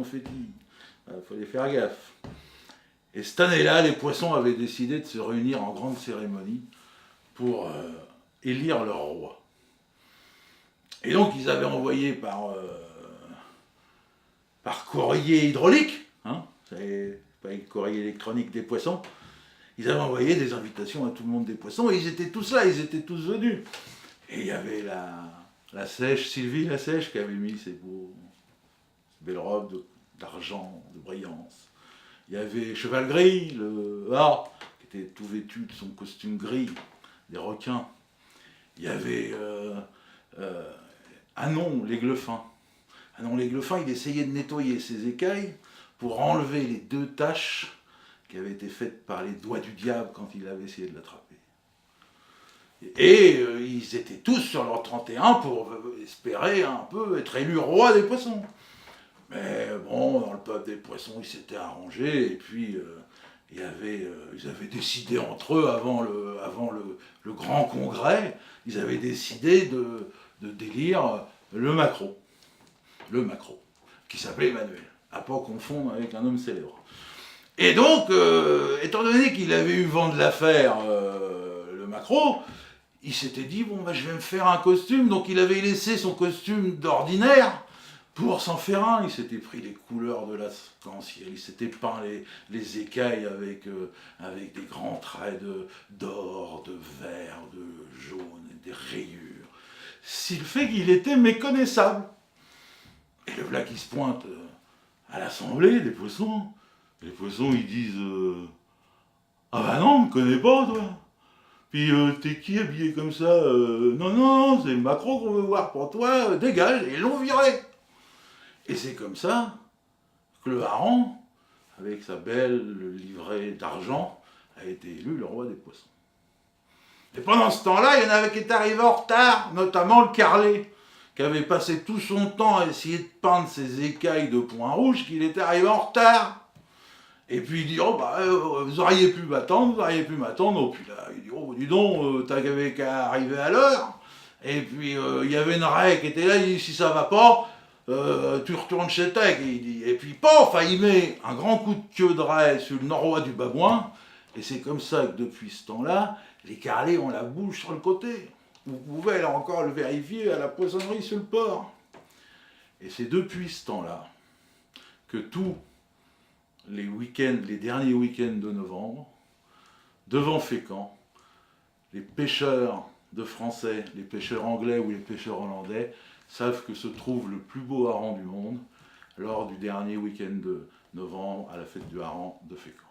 confettis. Il fallait faire gaffe. Et cette année-là, les poissons avaient décidé de se réunir en grande cérémonie pour élire leur roi. Et donc, ils avaient envoyé par courrier hydraulique, hein, c'est pas le courrier électronique des poissons, ils avaient envoyé des invitations à tout le monde des poissons, et ils étaient tous là, ils étaient tous venus. Et il y avait la sèche, Sylvie la sèche, qui avait mis ses belles robes d'argent, de brillance. Il y avait Cheval Gris, le qui était tout vêtu de son costume gris, des requins. Il y avait Anon, l'aigle-fin. Anon, l'aigle-fin, il essayait de nettoyer ses écailles pour enlever les 2 taches qui avaient été faites par les doigts du diable quand il avait essayé de l'attraper. Et ils étaient tous sur leur 31 pour espérer un peu être élus roi des poissons. Mais bon, dans le peuple des poissons, ils s'étaient arrangés, et puis ils avaient décidé entre eux, avant le grand congrès, ils avaient décidé d'élire le maquereau, qui s'appelait Emmanuel, à pas confondre avec un homme célèbre. Et donc, étant donné qu'il avait eu vent de l'affaire, le maquereau, il s'était dit, bon, bah, je vais me faire un costume. Donc il avait laissé son costume d'ordinaire pour s'en faire un. Il s'était pris les couleurs de l'arc-en-ciel, il s'était peint les écailles avec des grands traits d'or, de vert, de jaune, et des rayures. Si le fait qu'il était méconnaissable. Et le voilà qui se pointe à l'assemblée des poissons. Les poissons, ils disent ah bah non, on me connaît pas, toi. Puis t'es qui habillé comme ça non, c'est le maquereau qu'on veut voir pour toi, dégage, et ils l'ont viré. Et c'est comme ça que le hareng, avec sa belle livrée d'argent, a été élu le roi des poissons. Et pendant ce temps-là, il y en avait qui étaient arrivés en retard, notamment le carlet, qui avait passé tout son temps à essayer de peindre ses écailles de points rouges, qu'il était arrivé en retard. Et puis il dit, oh bah, vous auriez pu m'attendre. Oh, puis là, il dit, oh, dis donc, t'avais qu'à arriver à l'heure. Et puis il y avait une raie qui était là, il dit, si ça va pas, tu retournes chez Tech. Et puis, paf, il met un grand coup de queue de raie sur le nord-ouest du babouin. Et c'est comme ça que depuis ce temps-là, les carlets ont la bouche sur le côté. Vous pouvez là encore le vérifier à la poissonnerie sur le port. Et c'est depuis ce temps-là que tous les week-ends, les derniers week-ends de novembre, devant Fécamp, les pêcheurs de français, les pêcheurs anglais ou les pêcheurs hollandais savent que se trouve le plus beau hareng du monde lors du dernier week-end de novembre à la fête du hareng de Fécamp.